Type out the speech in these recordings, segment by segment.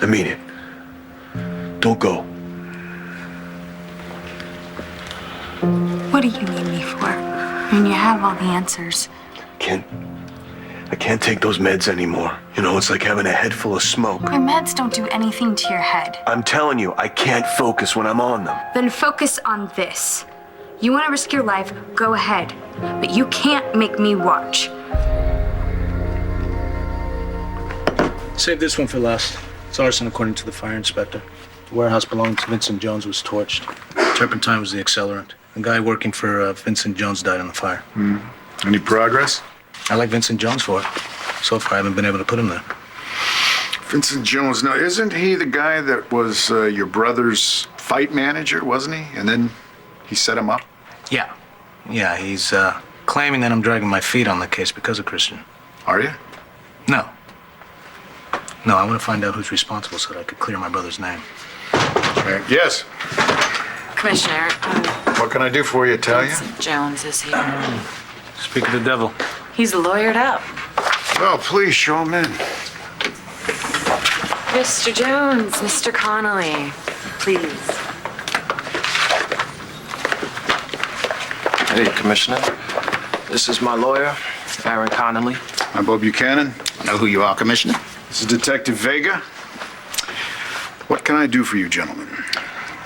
I mean it. Don't go. What do you need me for? I mean, you have all the answers. I can't take those meds anymore. You know, it's like having a head full of smoke. Your meds don't do anything to your head. I'm telling you, I can't focus when I'm on them. Then focus on this. You want to risk your life, go ahead. But you can't make me watch. Save this one for last. It's arson according to the fire inspector. The warehouse belonging to Vincent Jones was torched. Turpentine was the accelerant. The guy working for Vincent Jones died in the fire. Any progress? I like Vincent Jones for it. So far, I haven't been able to put him there. Vincent Jones, now isn't he the guy that was your brother's fight manager, wasn't he? And then he set him up? Yeah. Yeah, he's claiming that I'm dragging my feet on the case because of Christian. Are you? No. No, I want to find out who's responsible so that I could clear my brother's name. Okay. Yes. Commissioner, What can I do for you, Talia? Vincent Jones is here. Speak of the devil. He's lawyered up. Well, please show him in. Mr. Jones, Mr. Connolly, please. Hey, Commissioner. This is my lawyer, Aaron Connolly. I'm Bob Buchanan. I know who you are, Commissioner. This is Detective Vega. What can I do for you, gentlemen?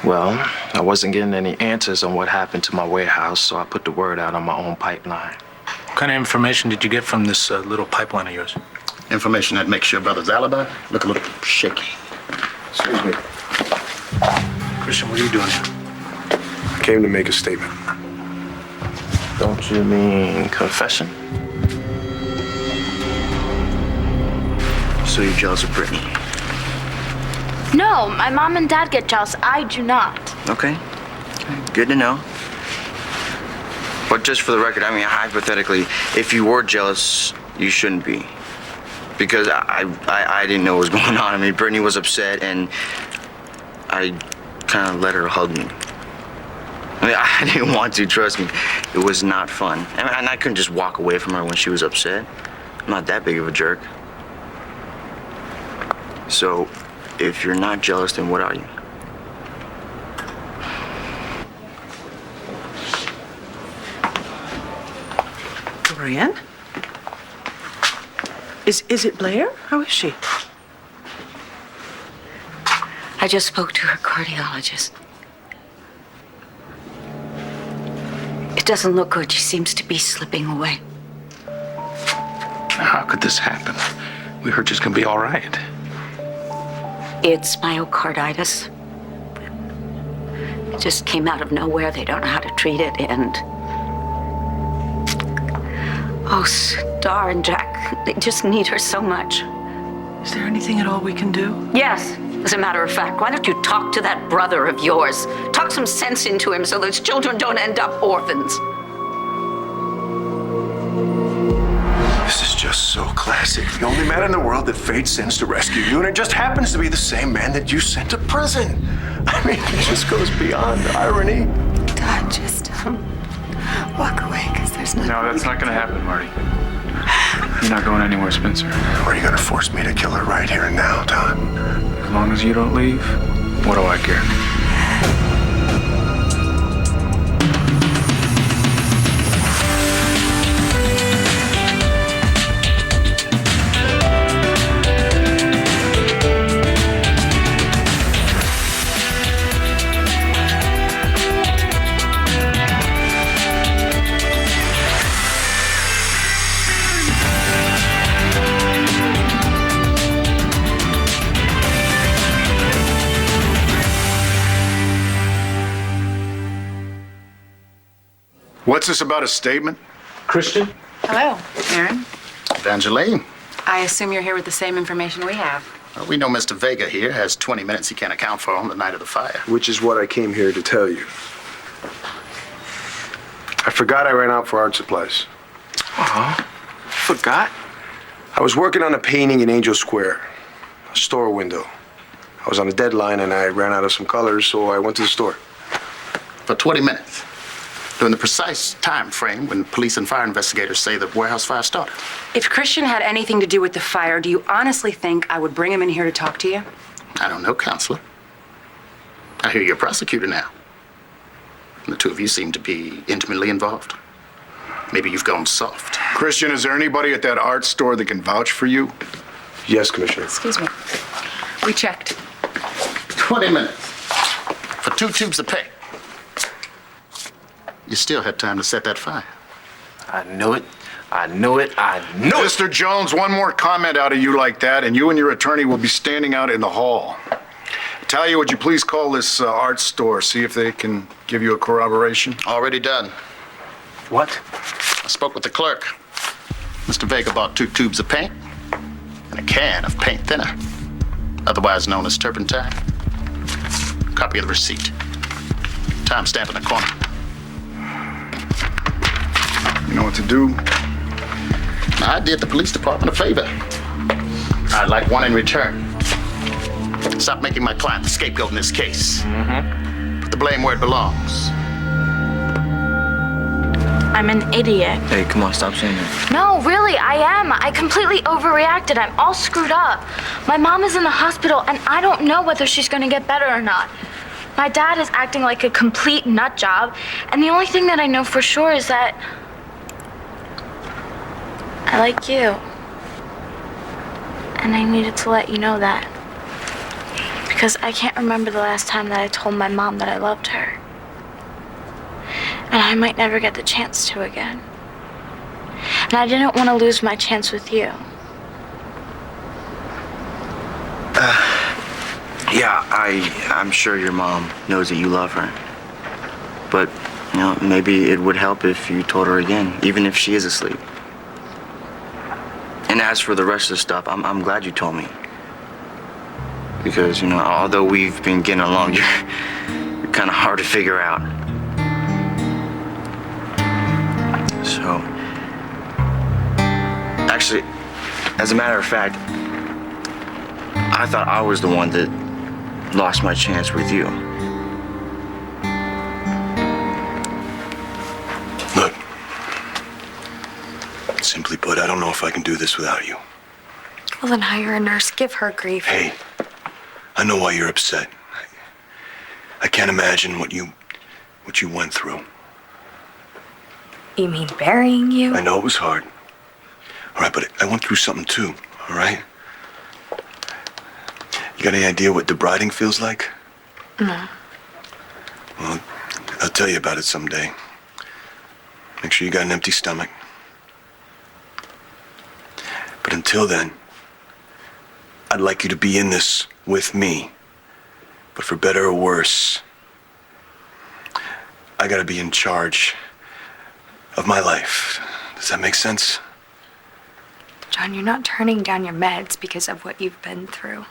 Well, I wasn't getting any answers on what happened to my warehouse, so I put the word out on my own pipeline. What kind of information did you get from this little pipeline of yours? Information that makes your brother's alibi look a little shaky. Excuse me. Christian, what are you doing here? I came to make a statement. Don't you mean confession? So you're jealous of Brittany? No, my mom and dad get jealous. I do not. Okay. Good to know. But just for the record, I mean, hypothetically, if you were jealous, you shouldn't be. Because I didn't know what was going on. I mean, Brittany was upset, and I kind of let her hug me. I mean, I didn't want to, trust me. It was not fun. I mean, and I couldn't just walk away from her when she was upset. I'm not that big of a jerk. So, if you're not jealous, then what are you? Brian? Is it Blair? How is she? I just spoke to her cardiologist. It doesn't look good. She seems to be slipping away. How could this happen? We heard she's gonna be all right. It's myocarditis. It just came out of nowhere. They don't know how to treat it, and oh, Star and Jack, they just need her so much. Is there anything at all we can do? Yes, as a matter of fact, why don't you talk to that brother of yours? Talk some sense into him so those children don't end up orphans. This is just so classic. The only man in the world that fate sends to rescue you, and it just happens to be the same man that you sent to prison. I mean, it just goes beyond irony. Dad, just walk away, because there's nothing. No, that's not gonna happen, Marty. You're not going anywhere, Spencer. Or are you gonna force me to kill her right here and now, Todd? As long as you don't leave, what do I care? What's this about a statement? Christian? Hello, Aaron. Evangeline, I assume you're here with the same information we have. we know Mr. Vega here has 20 minutes he can't account for on the night of the fire. Which is what I came here to tell you. I forgot I ran out for art supplies. Forgot? I was working on a painting in Angel Square, a store window. I was on a deadline and I ran out of some colors, so I went to the store. For 20 minutes. During the precise time frame when police and fire investigators say the warehouse fire started. If Christian had anything to do with the fire, do you honestly think I would bring him in here to talk to you? I don't know, counselor. I hear you're a prosecutor now. And the two of you seem to be intimately involved. Maybe you've gone soft. Christian, is there anybody at that art store that can vouch for you? Yes, Commissioner. Excuse me. We checked. 20 minutes for 2 tubes of paint. You still had time to set that fire. I knew it. I knew it. I knew it. Mr. Jones, one more comment out of you like that, and you and your attorney will be standing out in the hall. Talia, would you please call this art store, see if they can give you a corroboration? Already done. What? I spoke with the clerk. Mr. Vega bought 2 tubes of paint and a can of paint thinner, otherwise known as turpentine. Copy of the receipt. Timestamp in the corner. You know what to do? I did the police department a favor. I'd like one in return. Stop making my client the scapegoat in this case. Put the blame where it belongs. I'm an idiot. Hey, come on, stop saying that. No, really, I am. I completely overreacted. I'm all screwed up. My mom is in the hospital, and I don't know whether she's going to get better or not. My dad is acting like a complete nut job, and the only thing that I know for sure is that I like you. And I needed to let you know that. Because I can't remember the last time that I told my mom that I loved her. And I might never get the chance to again. And I didn't want to lose my chance with you. Yeah, I'm sure your mom knows that you love her. But, you know, maybe it would help if you told her again, even if she is asleep. And as for the rest of the stuff, I'm glad you told me. Because, you know, although we've been getting along, you're kind of hard to figure out. So, actually, as a matter of fact, I thought I was the one that lost my chance with you. Look, simply put, I don't know if I can do this without you. Well, then hire a nurse. Give her grief. Hey, I know why you're upset. I can't imagine what you went through. You mean burying you? I know it was hard. All right, but I went through something too, all right? You got any idea what debriding feels like? No. Well, I'll tell you about it someday. Make sure you got an empty stomach. But until then, I'd like you to be in this with me. But for better or worse, I gotta be in charge of my life. Does that make sense? John, you're not turning down your meds because of what you've been through.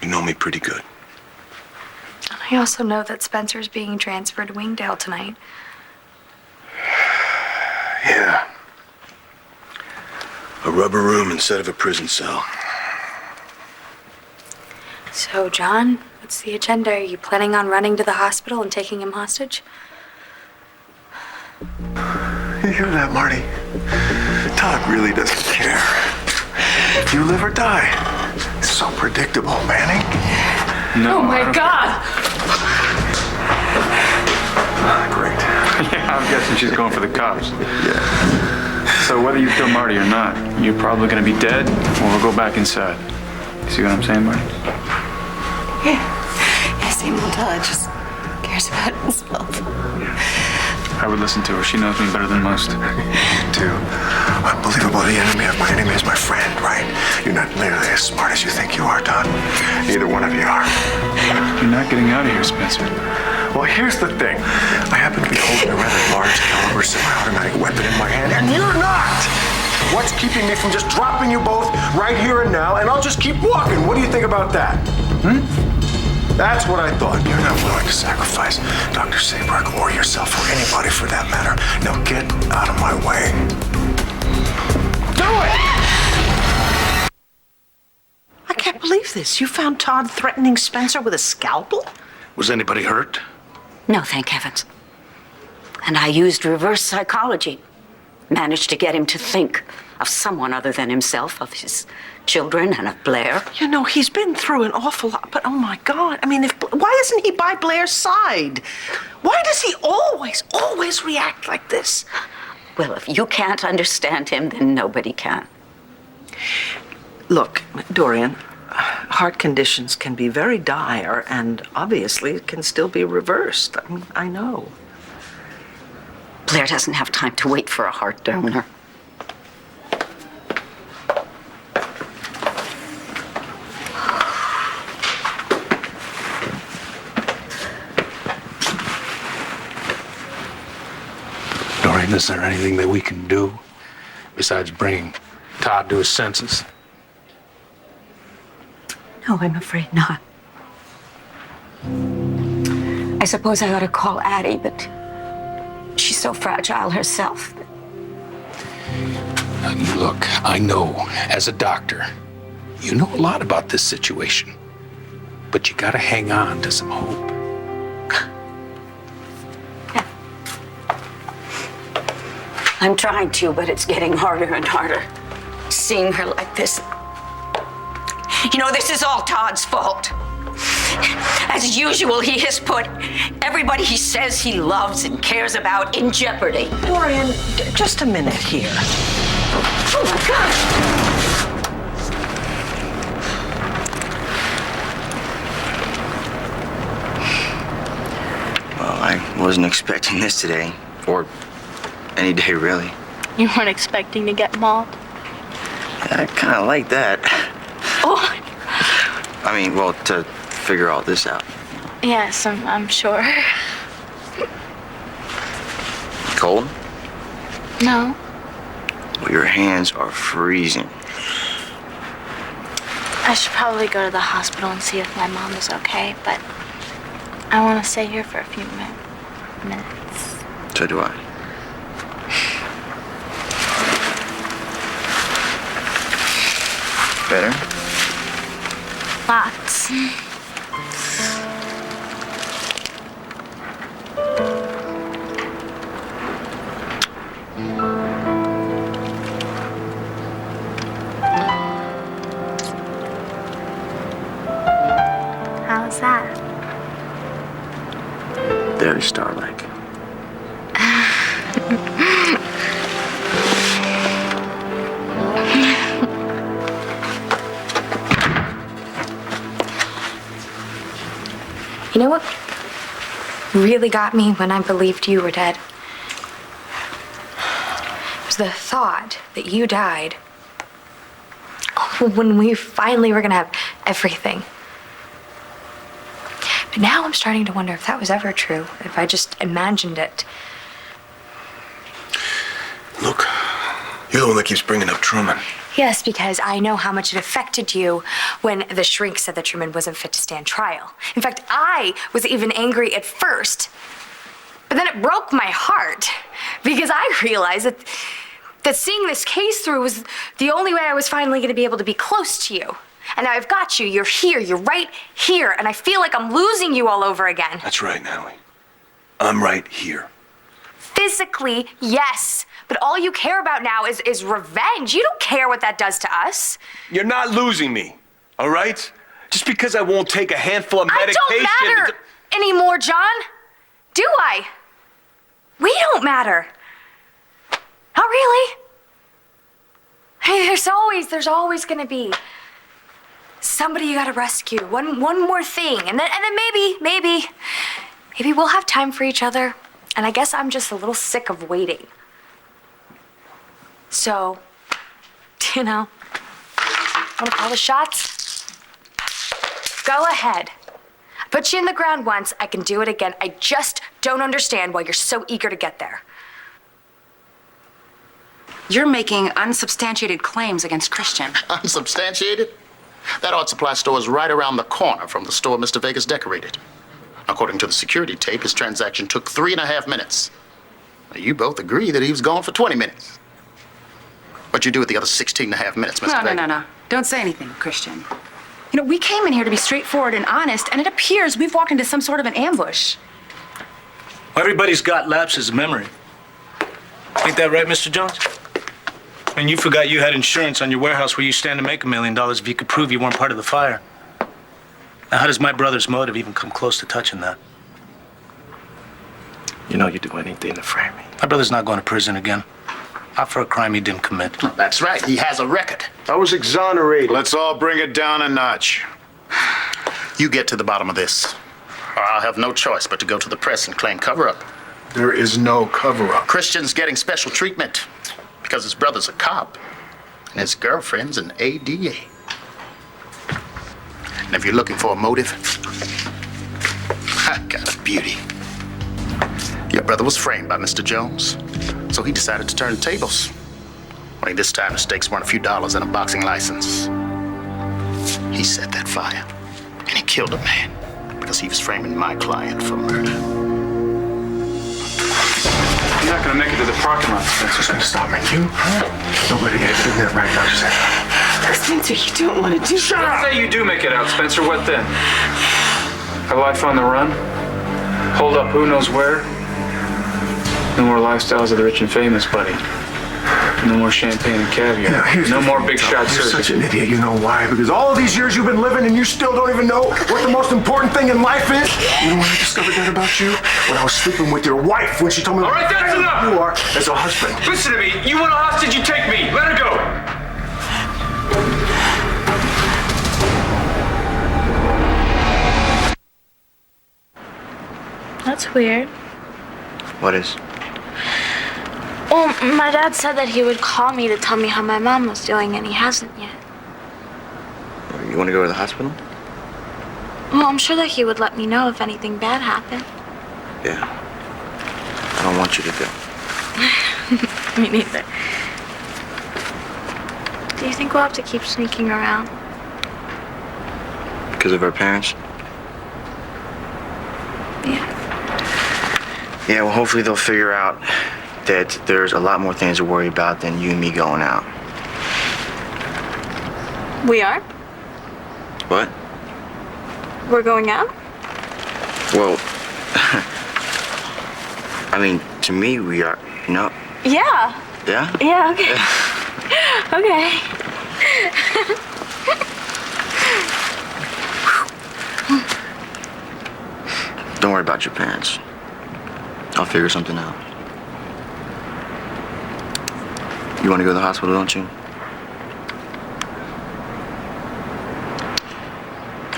You know me pretty good. And I also know that Spencer's being transferred to Wingdale tonight. Yeah. A rubber room instead of a prison cell. So, John, what's the agenda? Are you planning on running to the hospital and taking him hostage? You hear that, Marty? Todd really doesn't care. If you live or die. It's so predictable, Manning. Oh my God! Great. Yeah, I'm guessing she's going for the cops. Yeah. So whether you kill Marty or not, you're probably gonna be dead, or we'll go back inside. You see what I'm saying, Marty? Yeah, same old Todd, just cares about himself. I would listen to her. She knows me better than most. Too. Unbelievable. The enemy of my enemy is my friend, right? You're not nearly as smart as you think you are, Todd. Neither one of you are. You're not getting out of here, Spencer. Well, here's the thing. I happen to be holding a rather large caliber semi-automatic weapon in my hand, and you're not. What's keeping me from just dropping you both right here and now, and I'll just keep walking? What do you think about that? That's what I thought. You're not willing to sacrifice Dr. Saybrook or yourself or anybody for that matter. Now get out of my way. Do it! I can't believe this. You found Todd threatening Spencer with a scalpel? Was anybody hurt? No, thank heavens. And I used reverse psychology. managed to get him to think of someone other than himself, of his children and of Blair. You know, he's been through an awful lot, but oh my God. I mean, why isn't he by Blair's side? Why does he always react like this? Well, if you can't understand him, then nobody can. Look, Dorian, heart conditions can be very dire, and obviously it can still be reversed. I mean, I know. Blair doesn't have time to wait for a heart donor. Dorian, is there anything that we can do besides bringing Todd to his senses? No, I'm afraid not. I suppose I ought to call Addie, but she's so fragile herself. Look, I know, as a doctor, you know a lot about this situation, but you gotta hang on to some hope. I'm trying to, but it's getting harder and harder. Seeing her like this. You know, this is all Todd's fault. As usual, he has put everybody he says he loves and cares about in jeopardy. Dorian, just a minute here. Oh my God! Well, I wasn't expecting this today, or any day, really. You weren't expecting to get mauled? I kind of like that. Oh. I mean, well, to figure all this out. Yes, I'm sure. Cold? No. Well, your hands are freezing. I should probably go to the hospital and see if my mom is okay, but I want to stay here for a few minutes. So do I. Better? Lots. How's that? Very star-like. You know what really got me when I believed you were dead? It was the thought that you died when we finally were gonna have everything. But now I'm starting to wonder if that was ever true, if I just imagined it. Look, you're the one that keeps bringing up Truman. Yes, because I know how much it affected you when the shrink said that Truman wasn't fit to stand trial. In fact, I was even angry at first, but then it broke my heart because I realized that seeing this case through was the only way I was finally going to be able to be close to you. And now I've got you. You're here. You're right here. And I feel like I'm losing you all over again. That's right, Natalie. I'm right here. Physically, yes. But all you care about now is revenge. You don't care what that does to us. You're not losing me, all right? Just because I won't take a handful of medication... I don't matter anymore, John. Do I? We don't matter. Not really. Hey, there's always gonna be somebody you gotta rescue. One more thing. And then maybe we'll have time for each other. And I guess I'm just a little sick of waiting. So, you know, wanna call the shots? Go ahead. I put you in the ground once, I can do it again. I just don't understand why you're so eager to get there. You're making unsubstantiated claims against Christian. Unsubstantiated? That art supply store is right around the corner from the store Mr. Vegas decorated. According to the security tape, his transaction took 3.5 minutes. Now, you both agree that he was gone for 20 minutes. What'd you do with the other 16.5 minutes, Mr. Vegas? No. Don't say anything, Christian. You know, we came in here to be straightforward and honest, and it appears we've walked into some sort of an ambush. Everybody's got lapses of memory. Ain't that right, Mr. Jones? And you forgot you had insurance on your warehouse where you stand to make $1 million if you could prove you weren't part of the fire. Now, how does my brother's motive even come close to touching that? You know you'd do anything to frame me. My brother's not going to prison again. Not for a crime he didn't commit. That's right. He has a record. I was exonerated. Let's all bring it down a notch. You get to the bottom of this, or I'll have no choice but to go to the press and claim cover-up. There is no cover-up. Christian's getting special treatment because his brother's a cop and his girlfriend's an ADA. And if you're looking for a motive, I got a beauty. Your brother was framed by Mr. Jones, so he decided to turn the tables. Only this time the stakes weren't a few dollars and a boxing license. He set that fire, and he killed a man because he was framing my client for murder. You're not gonna make it to the parking lot, Spencer. Gonna stop me, you? Huh? Nobody isn't that right, Dr. Spencer, you don't want to do Shut up! Say you do make it out, Spencer. What then? A life on the run? Hold up who knows where? No more lifestyles of the rich and famous, buddy. No more champagne and caviar. No more big shot You're surgery. such an idiot. You know why? Because all of these years you've been living and you still don't even know what the most important thing in life is. You know when I discovered that about you? When I was sleeping with your wife when she told me All right, that's enough! you are as a husband. Listen to me. You want a hostage, you take me. Let her go. That's weird. What is? Well, my dad said that he would call me to tell me how my mom was doing, and he hasn't yet. You want to go to the hospital? Well, I'm sure that he would let me know if anything bad happened. Yeah. I don't want you to go. Me neither. Do you think we'll have to keep sneaking around? Because of our parents? Yeah. Yeah, well, hopefully they'll figure out that there's a lot more things to worry about than you and me going out. We are? What? We're going out? Well, I mean, to me, we are, you know? Yeah. Yeah? Yeah, okay. Okay. Don't worry about your parents. I'll figure something out. You want to go to the hospital, don't you?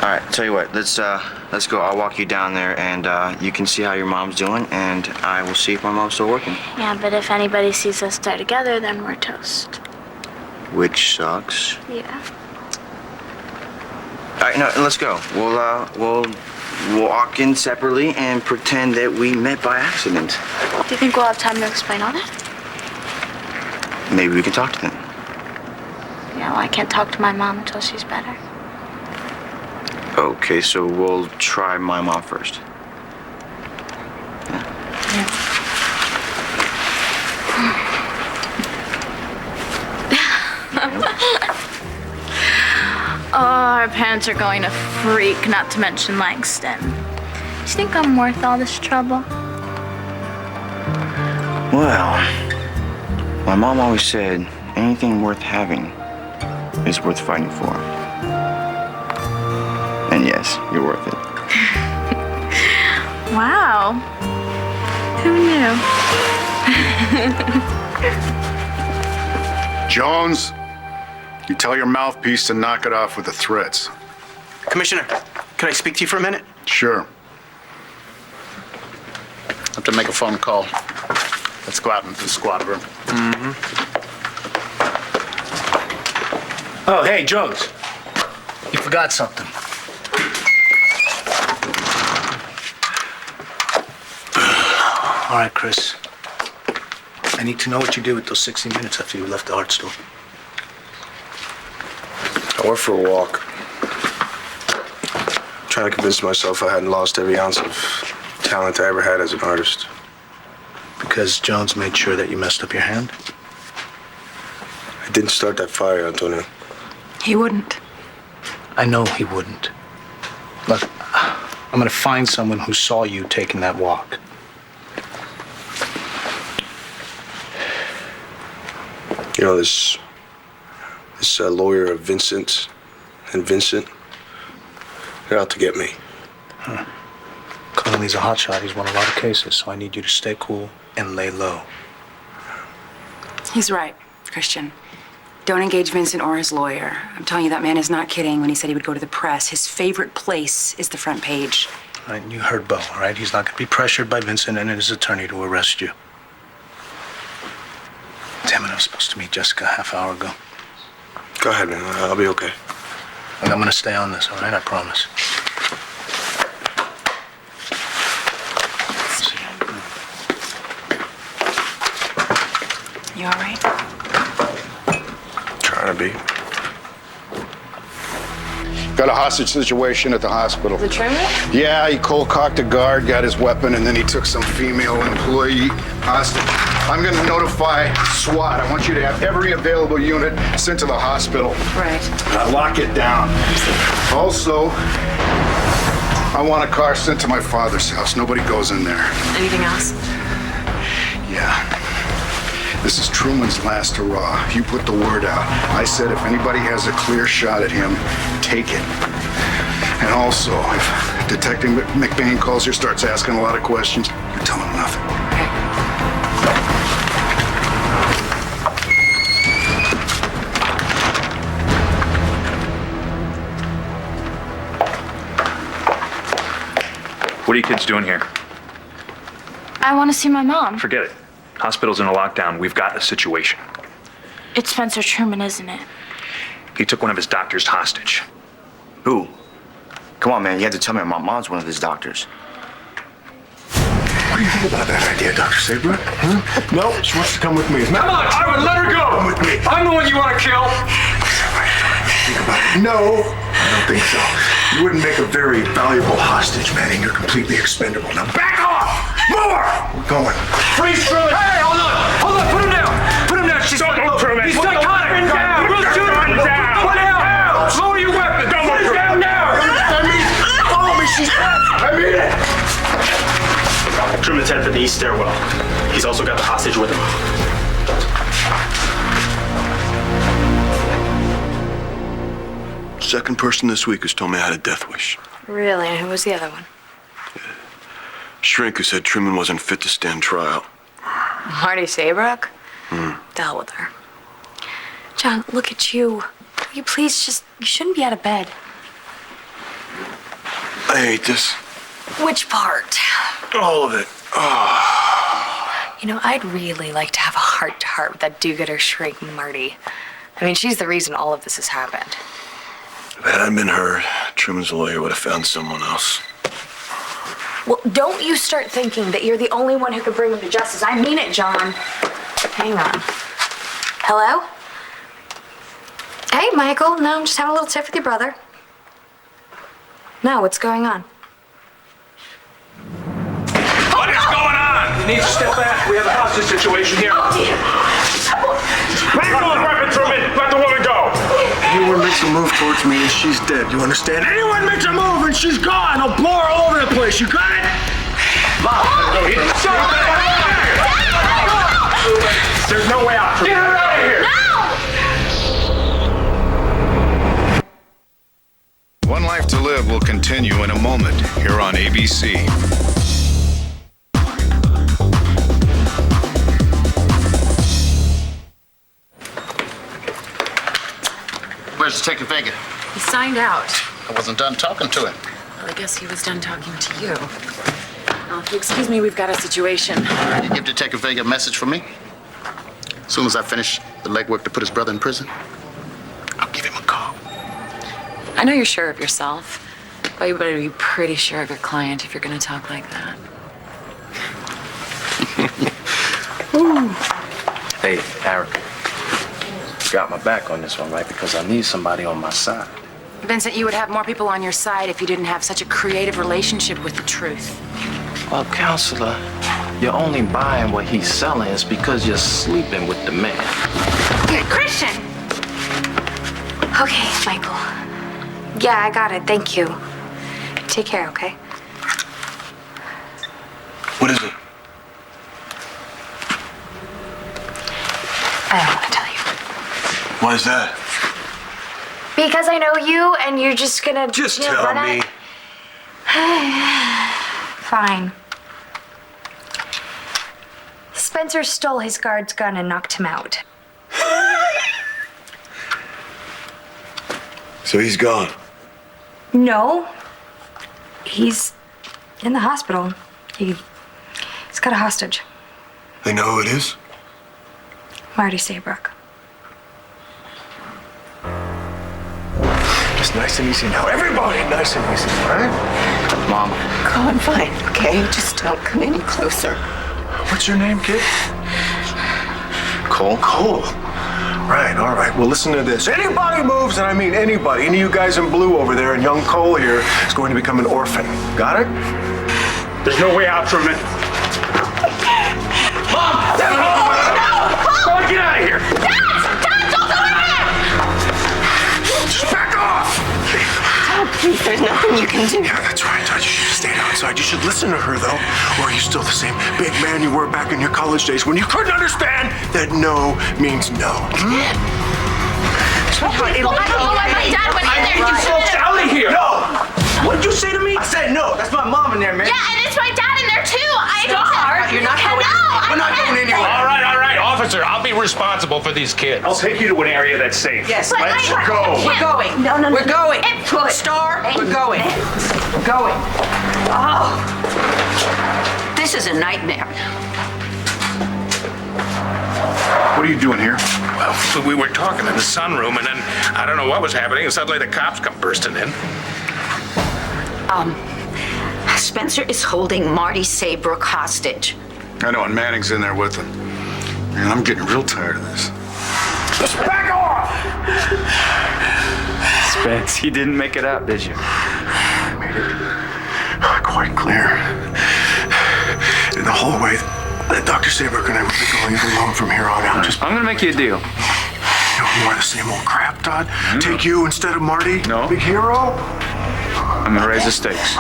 All right, tell you what, let's go. I'll walk you down there, and you can see how your mom's doing, and I will see if my mom's still working. Yeah, but if anybody sees us there together, then we're toast. Which sucks. Yeah. All right, no, let's go. We'll walk in separately and pretend that we met by accident. Do you think we'll have time to explain all that? Maybe we can talk to them. Yeah, well, I can't talk to my mom until she's better. Okay, so we'll try my mom first. Oh, our parents are going to freak, not to mention Langston. Do you think I'm worth all this trouble? Well, my mom always said anything worth having is worth fighting for. And yes, you're worth it. Wow. Who knew? Jones, you tell your mouthpiece to knock it off with the threats. Commissioner, can I speak to you for a minute? Sure. I have to make a phone call. Let's go out into the squad room. Oh, hey, Jones. You forgot something. All right, Chris. I need to know what you did with those 60 minutes after you left the art store. I went for a walk. Trying to convince myself I hadn't lost every ounce of talent I ever had as an artist. Because Jones made sure that you messed up your hand? I didn't start that fire, Antonio. He wouldn't. I know he wouldn't. Look, I'm gonna find someone who saw you taking that walk. You know, this lawyer of Vincent and Vincent, they're out to get me. Connolly's a hotshot. He's won a lot of cases, so I need you to stay cool and lay low. He's right, Christian. Don't engage Vincent or his lawyer. I'm telling you, that man is not kidding when he said he would go to the press. His favorite place is the front page. All right, you heard Bo, all right? He's not going to be pressured by Vincent and his attorney to arrest you. Damn it, I was supposed to meet Jessica a half hour ago. Go ahead, man. I'll be okay. And I'm going to stay on this, all right? I promise. You all right? Trying to be. Got a hostage situation at the hospital. The Truman? Yeah, he cold-cocked a guard, got his weapon, and then he took some female employee hostage. I'm gonna notify SWAT. I want you to have every available unit sent to the hospital. Right. Lock it down. Also, I want a car sent to my father's house. Nobody goes in there. Anything else? Yeah. This is Truman's last hurrah. You put the word out. I said if anybody has a clear shot at him, take it. And also, if Detective McBain calls you, starts asking a lot of questions, you tell him nothing. What are you kids doing here? I want to see my mom. Forget it. Hospital's in a lockdown. We've got a situation. It's Spencer Truman, isn't it? He took one of his doctors hostage. Who? Come on, man. You had to tell me my mom's one of his doctors. What do you think about that idea, Dr. Saybrook? No, she wants to come with me. Come on, Ivan, let her go! Come with me. I'm the one you want to kill! Think about it. No, I don't think so. You wouldn't make a very valuable hostage, man, and you're completely expendable. Now back off! More! We're going. Freeze, Truman! Hey, hold on! Hold on, put him down! Put him down! She's Don't move, Truman! He's psychotic! Down! We'll shoot him! Put down! Lower your weapon! Don't Put move, him down now! Follow me, she's dead! I mean it! Truman's headed for the east stairwell. He's also got the hostage with him. Second person this week who's told me I had a death wish. Really? And who was the other one? Shrink who said Truman wasn't fit to stand trial. Marty Saybrook? The hell with her. John, look at you. Will you please you shouldn't be out of bed. I hate this. Which part? All of it. You know, I'd really like to have a heart-to-heart with that do-gooder Shrink Marty. I mean, she's the reason all of this has happened. If it hadn't been her, Truman's lawyer would have found someone else. Well, don't you start thinking that you're the only one who could bring him to justice. I mean it, John. Hang on. Hello? Hey, Michael. No, I'm just having a little tiff with your brother. No, what's going on? What is going on? You need to step back. We have a hostage situation here. Oh, dear. Back on, weapon, Truman! Let the woman go! Anyone makes a move towards me and she's dead, you understand? Anyone makes a move and she's gone, I'll blow her all over the place, you got it? There's no way out. Get her out of here! One Life to Live will continue in a moment here on ABC. Where's Detective Vega? He signed out. I wasn't done talking to him. Well, I guess he was done talking to you. Now, if you excuse me, we've got a situation. You give Detective Vega a message from me? As soon as I finish the legwork to put his brother in prison, I'll give him a call. I know you're sure of yourself, but you better be pretty sure of your client if you're going to talk like that. Hey, Aaron. Got my back on this one, right? Because I need somebody on my side. Vincent, you would have more people on your side if you didn't have such a creative relationship with the truth. Well, counselor, you're only buying what he's selling is because you're sleeping with the man. Hey, Christian! Okay, Michael. Yeah, I got it. Thank you. Take care, okay? What is it? I don't want to tell you. Why is that? Because I know you, and you're just gonna Just tell me. Fine. Spencer stole his guard's gun and knocked him out. So he's gone. No. He's in the hospital. He's got a hostage. They know who it is? Marty Saybrook. It's nice and easy now. Everybody, nice and easy, right? Mom. Oh, I'm fine, okay? Just don't come any closer. What's your name, kid? Cole? Cole. Right, all right. Well, listen to this. Anybody moves, and I mean anybody, any of you guys in blue over there, and young Cole here is going to become an orphan. Got it? There's no way out, Truman. Mom! No! Cole, get out of here! Dad, don't go in there! Just back off! Oh, please, there's nothing you can do. Yeah, that's right. You should have stayed outside. You should listen to her, though. Or are you still the same big man you were back in your college days when you couldn't understand that no means no? Sweetheart, it'll be okay. Dad went in there. You folks out of here! No! What'd you say to me? I said no. That's my mom in there, man. Yeah, and it's my dad in there too. You're not going. We're not going anywhere. All right, officer. I'll be responsible for these kids. I'll take you to an area that's safe. Yes, Let's go. We're going. No. We're going. Star, we're going. We're going. Oh. This is a nightmare. What are you doing here? Well, so we were talking in the sunroom, and then I don't know what was happening, and suddenly the cops come bursting in. Spencer is holding Marty Saybrook hostage. I know, and Manning's in there with him. Man, I'm getting real tired of this. Just back off! Spence, you didn't make it out, did you? I made it quite clear. In the hallway, Dr. Saybrook and I will be going it alone from here on out. I'm gonna make you a deal. No more of the same old crap, Todd. Take you instead of Marty? No. Big hero? I'm gonna raise the stakes.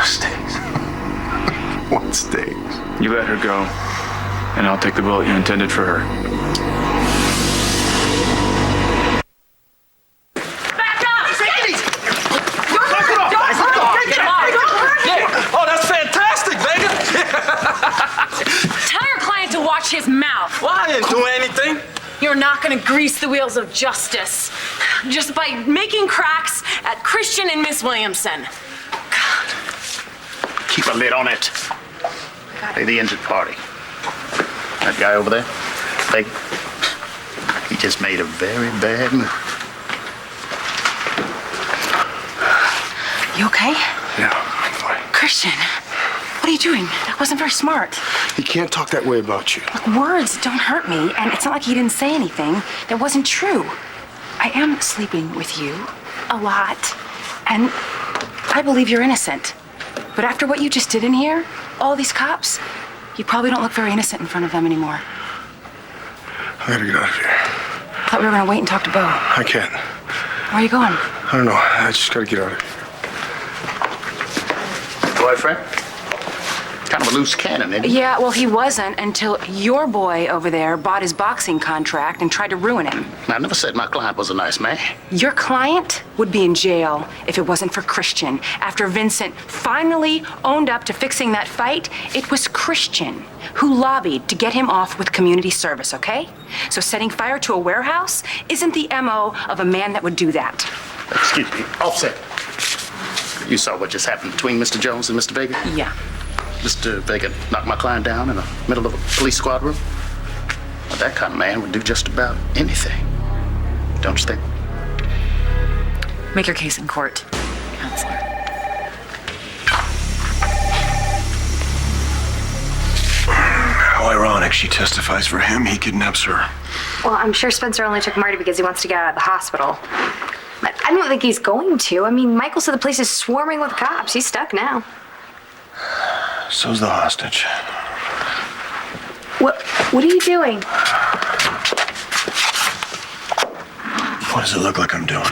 Stakes? What stakes? You let her go, and I'll take the bullet you intended for her. Back up! Oh, that's fantastic, Vega. Tell your client to watch his mouth. Well, I didn't do anything. You're not going to grease the wheels of justice just by making cracks at Christian and Miss Williamson. Keep a lid on it. Hey, the injured party. That guy over there, Vega, he just made a very bad move. You okay? Yeah, I'm fine. Christian, what are you doing? That wasn't very smart. He can't talk that way about you. Look, words don't hurt me, and it's not like he didn't say anything that wasn't true. I am sleeping with you a lot, and I believe you're innocent. But after what you just did in here, all these cops, you probably don't look very innocent in front of them anymore. I gotta get out of here. I thought we were gonna wait and talk to Bo. I can't. Where are you going? I don't know. I just gotta get out of here. Boyfriend? Kind of a loose cannon, isn't he? Yeah, well, he wasn't until your boy over there bought his boxing contract and tried to ruin him. I never said my client was a nice man. Your client would be in jail if it wasn't for Christian. After Vincent finally owned up to fixing that fight, it was Christian who lobbied to get him off with community service, okay? So setting fire to a warehouse isn't the MO of a man that would do that. Excuse me, officer. You saw what just happened between Mr. Jones and Mr. Vega? Yeah. Mr. Vega knocked my client down in the middle of a police squad room. Well, that kind of man would do just about anything. Don't you think? Make your case in court, counselor. How ironic. She testifies for him. He kidnaps her. Well, I'm sure Spencer only took Marty because he wants to get out of the hospital. But I don't think he's going to. I mean, Michael said the place is swarming with cops. He's stuck now. So's the hostage. What are you doing? What does it look like I'm doing?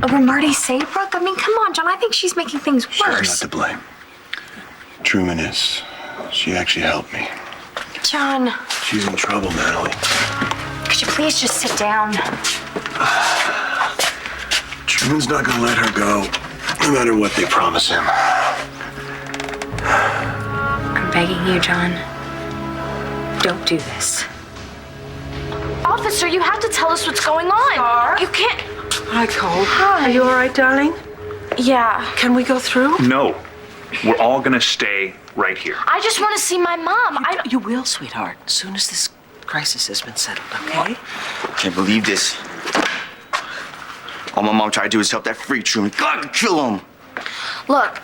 Over Marty Saybrook? I mean, come on, John. I think she's making things worse. She's not to blame. Truman is. She actually helped me. John. She's in trouble, Natalie. Could you please just sit down? Truman's not gonna let her go, no matter what they promise him. I'm begging you, John. Don't do this. Officer, you have to tell us what's going on. Star? You can't. Hi, Cole. Hi. Are you all right, darling? Yeah. Can we go through? No. We're all gonna stay right here. I just want to see my mom. You will, sweetheart, as soon as this crisis has been settled, okay? Can't believe this. All my mom tried to do is help that freak Truman. God, kill him. Look,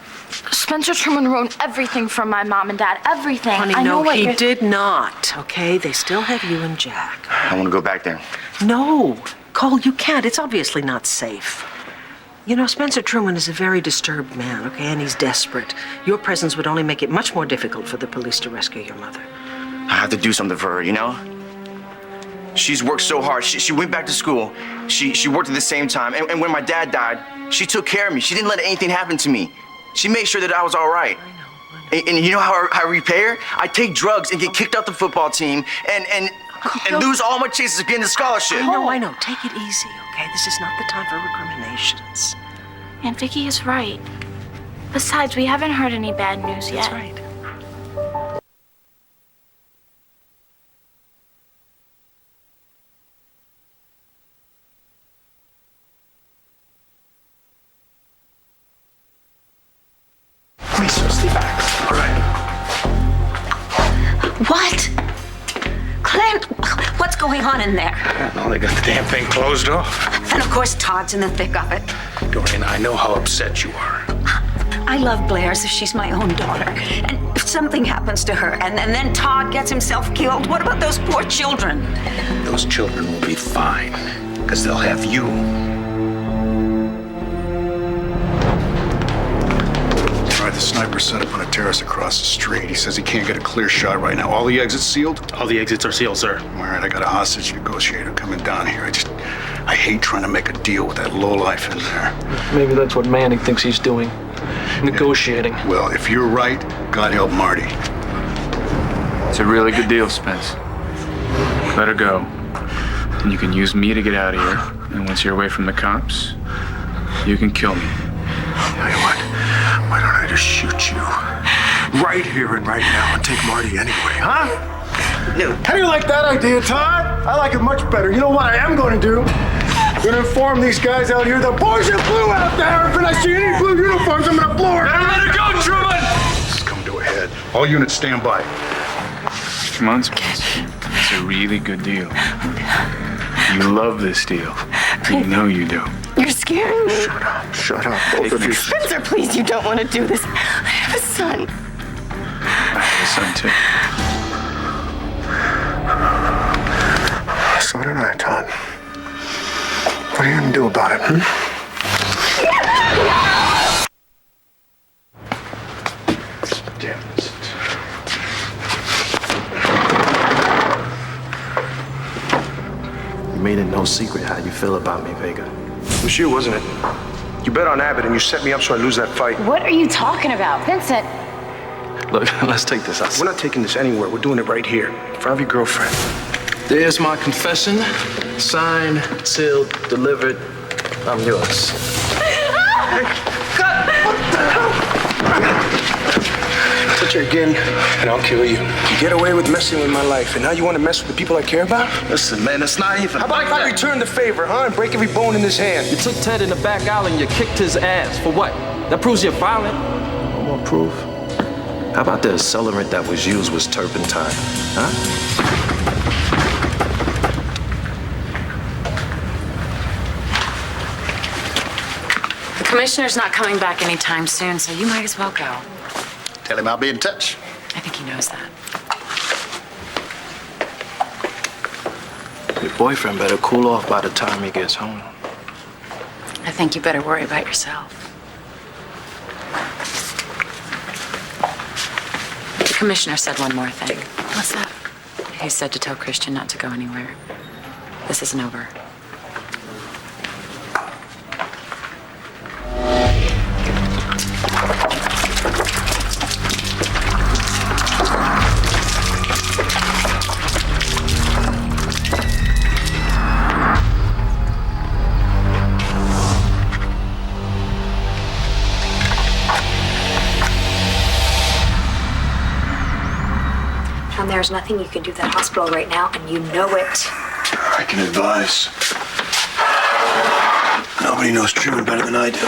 Spencer Truman ruined everything for my mom and dad. Everything. Honey, I know no, what he you're... did not, okay? They still have you and Jack. I want to go back there. No, Cole, you can't. It's obviously not safe. You know, Spencer Truman is a very disturbed man, okay? And he's desperate. Your presence would only make it much more difficult for the police to rescue your mother. I have to do something for her, you know? She's worked so hard. She went back to school. She worked at the same time. And when my dad died, she took care of me. She didn't let anything happen to me. She made sure that I was all right. I know. And you know how I repay her? I take drugs and get kicked out the football team and lose all my chances of getting a scholarship. I know. Take it easy, okay? This is not the time for recriminations. Aunt Vicky is right. Besides, we haven't heard any bad news yet. That's right. Please, stay back. All right. What? Clint, what's going on in there? No, they got the damn thing closed off. And of course, Todd's in the thick of it. Dorian, I know how upset you are. I love Blair as if she's my own daughter. And if something happens to her and then Todd gets himself killed, what about those poor children? Those children will be fine, because they'll have you. Right, the sniper set up on a terrace across the street. He says he can't get a clear shot right now. All the exits sealed? All the exits are sealed, sir. All right, I got a hostage negotiator coming down here. I hate trying to make a deal with that lowlife in there. Maybe that's what Manning thinks he's doing. Negotiating. Well, if you're right, God help Marty. It's a really good deal, Spence. Let her go. And you can use me to get out of here. And once you're away from the cops, you can kill me. Tell you what, why don't I just shoot you right here and right now and take Marty anyway, huh? No. How do you like that idea, Todd? I like it much better. You know what I am going to do? I'm going to inform these guys out here, the boys in blue out there. If I see any blue uniforms, I'm going to blow her. Better let her go, Truman! This is coming to a head. All units stand by. Come on, Spence. It's a really good deal. You love this deal. You know you do. You're scaring me. Shut up. Shut up, both of you. Spencer, please, you don't want to do this. I have a son. I have a son, too. So did I, Todd. What are you going to do about it, Damn it. You made it no secret how you feel about me, Vega. It was you, wasn't it? You bet on Abbott and you set me up so I lose that fight. What are you talking about? Vincent! Look, let's take this outside. We're not taking this anywhere. We're doing it right here. In front of your girlfriend. There's my confession. Signed, sealed, delivered. I'm yours. Touch her again, and I'll kill you. You get away with messing with my life, and now you want to mess with the people I care about? Listen, man, it's not even. How about if I return the favor, huh? And break every bone in his hand? You took Ted in the back alley and you kicked his ass. For what? That proves you're violent. No more proof? How about the accelerant that was used was turpentine, huh? The commissioner's not coming back anytime soon, so you might as well go. Tell him I'll be in touch. I think he knows that. Your boyfriend better cool off by the time he gets home. I think you better worry about yourself. The commissioner said one more thing. What's that? He said to tell Christian not to go anywhere. This isn't over. there's nothing you can do at that hospital right now, and you know it. I can advise. Nobody knows Truman better than I do.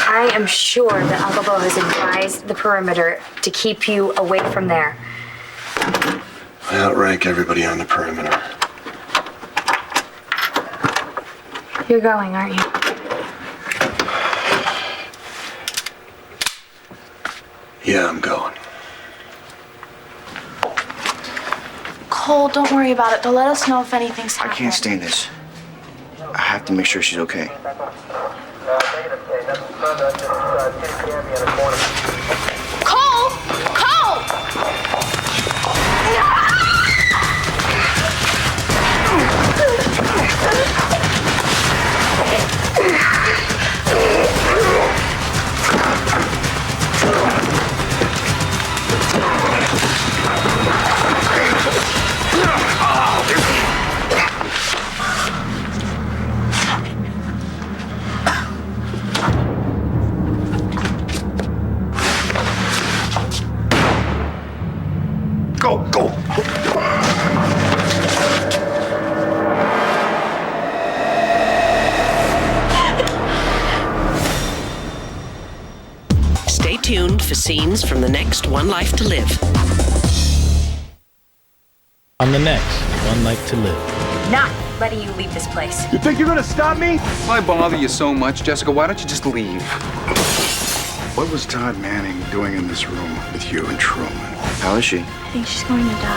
I am sure that Uncle Bo has advised the perimeter to keep you away from there. I outrank everybody on the perimeter. You're going, aren't you? Yeah, I'm going. Cole, don't worry about it. They'll let us know if anything's I happened. can't stand this. I have to make sure she's okay. Cole! Cole! Go, go. Stay tuned for scenes from the next One Life to Live. On the next One Life to Live. Not letting you leave this place. You think you're gonna stop me? Why bother you so much, Jessica? Why don't you just leave? What was Todd Manning doing in this room with you and Truman? How is she? I think she's going to die.